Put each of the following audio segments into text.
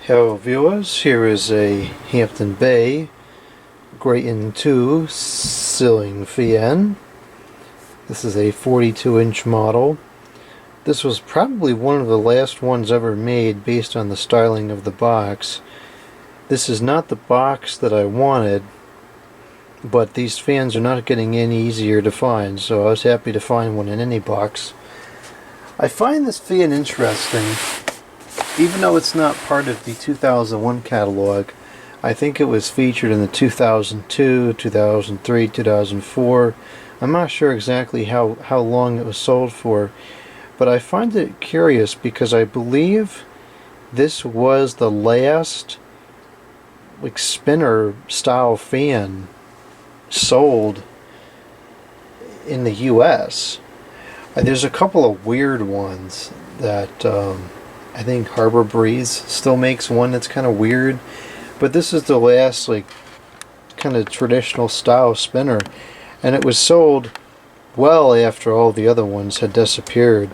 Hello viewers, here is a Hampton Bay Grayton 2 ceiling fan. This is a 42-inch model. This was probably one of the last ones ever made based on the styling of the box. This is not the box that I wanted, but these fans are not getting any easier to find, so I was happy to find one in any box. I find this fan interesting. Even though it's not part of the 2001 catalog, I think it was featured in the 2002, 2003, 2004. I'm not sure exactly how long it was sold for, but I find it curious because I believe this was the last spinner style fan sold in the US. There's a couple of weird ones that I think Harbor Breeze still makes one that's kind of weird, but this is the last kind of traditional style spinner, and it was sold well after all the other ones had disappeared.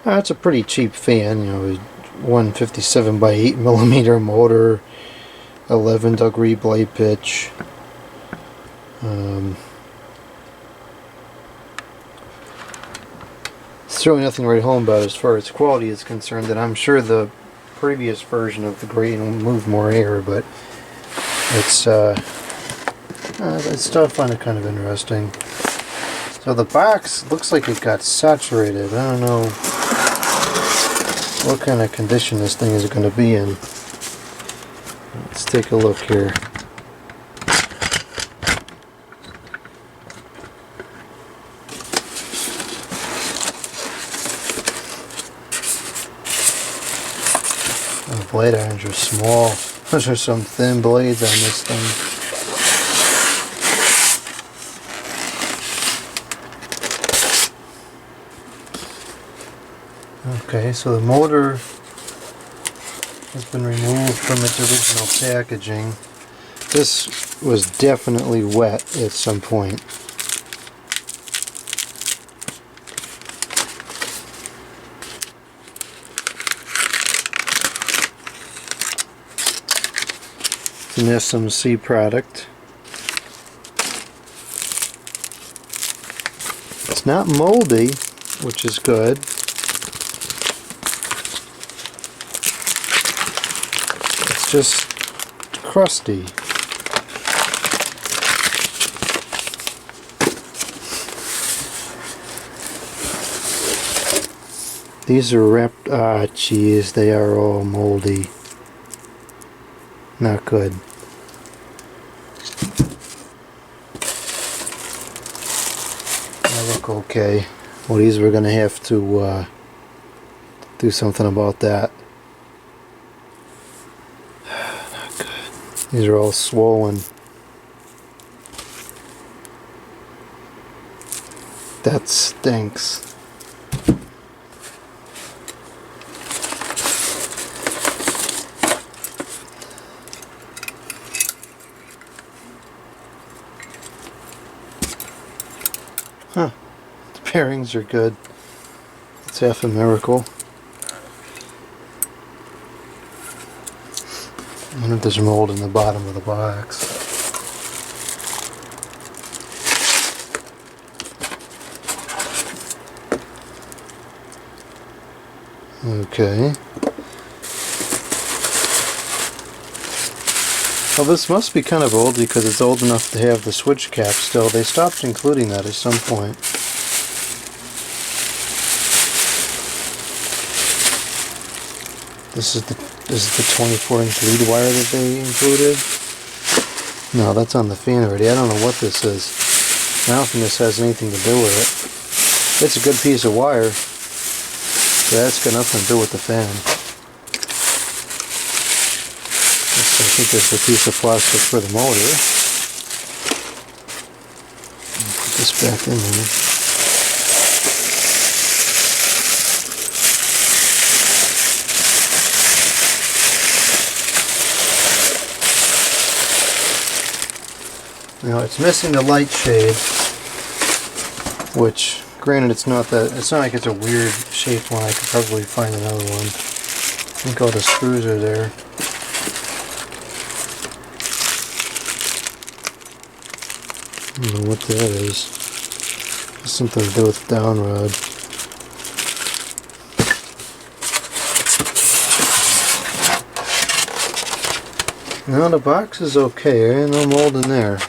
It's a pretty cheap fan, you know, 157 by 8 millimeter motor, 11-degree blade pitch. There's really nothing to write home about as far as quality is concerned, and I'm sure the previous version of the Grayton will move more air, but it's I still find it kind of interesting. So the box looks like it got saturated. I don't know what kind of condition this thing is going to be in. Let's take a look here. The blade irons are small. Those are some thin blades on this thing. Okay, so the motor has been removed from its original packaging. This was definitely wet at some point. An SMC product. It's not moldy, which is good. It's just crusty. These are wrapped. Geez, they are all moldy. Not good. They look okay. Well, these we're gonna have to do something about that. Not good. These are all swollen. That stinks. Huh. The bearings are good. It's half a miracle. I wonder if there's mold in the bottom of the box. Okay. Well, this must be kind of old because it's old enough to have the switch cap still. They stopped including that at some point. This is the 24-inch lead wire that they included. No, that's on the fan already. I don't know what this is. I don't think this has anything to do with it. It's a good piece of wire, but that's got nothing to do with the fan. I think there's a piece of plastic for the motor. Put this back in there. Now it's missing the light shade, which, granted, it's not like it's a weird shaped one. I could probably find another one. think all the screws are there. I don't know what that is. Something to do with down rod. Now the box is okay, there ain't no mold in there.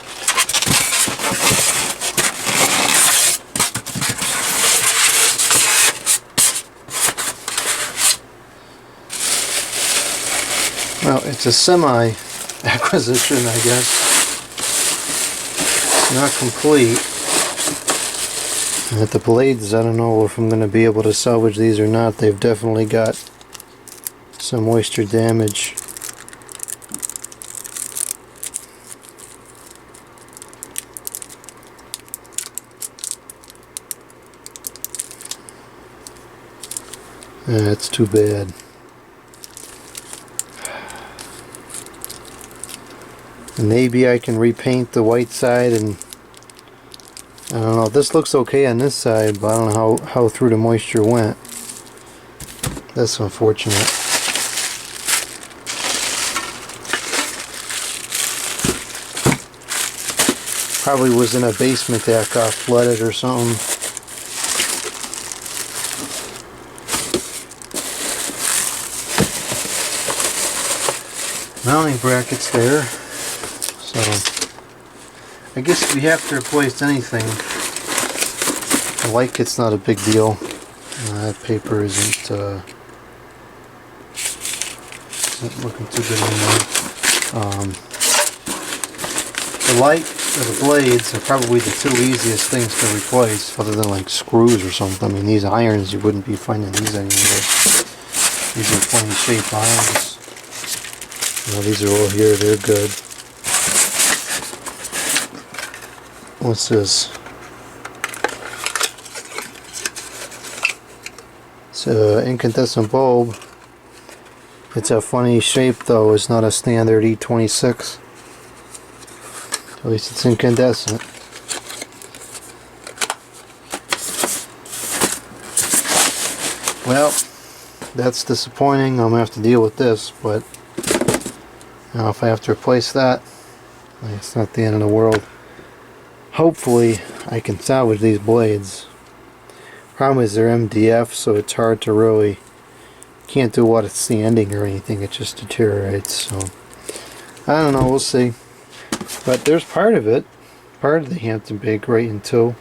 Well, it's a semi-acquisition, I guess. Not complete. And at the blades, I don't know if I'm going to be able to salvage these or not. They've definitely got some moisture damage. That's too bad. Maybe I can repaint the white side, and I don't know, this looks okay on this side, but I don't know how through the moisture went. That's unfortunate. Probably was in a basement that got flooded or something. Mounting brackets there, so I guess if you have to replace anything, the light kit's not a big deal. That paper isn't looking too good anymore. The light or the blades are probably the two easiest things to replace, other than like screws or something. I mean, these irons, you wouldn't be finding these anywhere. These are plain shape irons. Well, these are all here, they're good. What's this? It's an incandescent bulb. It's a funny shape though, it's not a standard E26. At least it's incandescent. Well, that's disappointing. I'm going to have to deal with this, but now if I have to replace that, it's not the end of the world. Hopefully I can salvage these blades. Problem is they're MDF, so it's hard to really, can't do a lot of sanding or anything, it just deteriorates. So I don't know, we'll see. But there's part of it, part of the Hampton Bay Grayton too.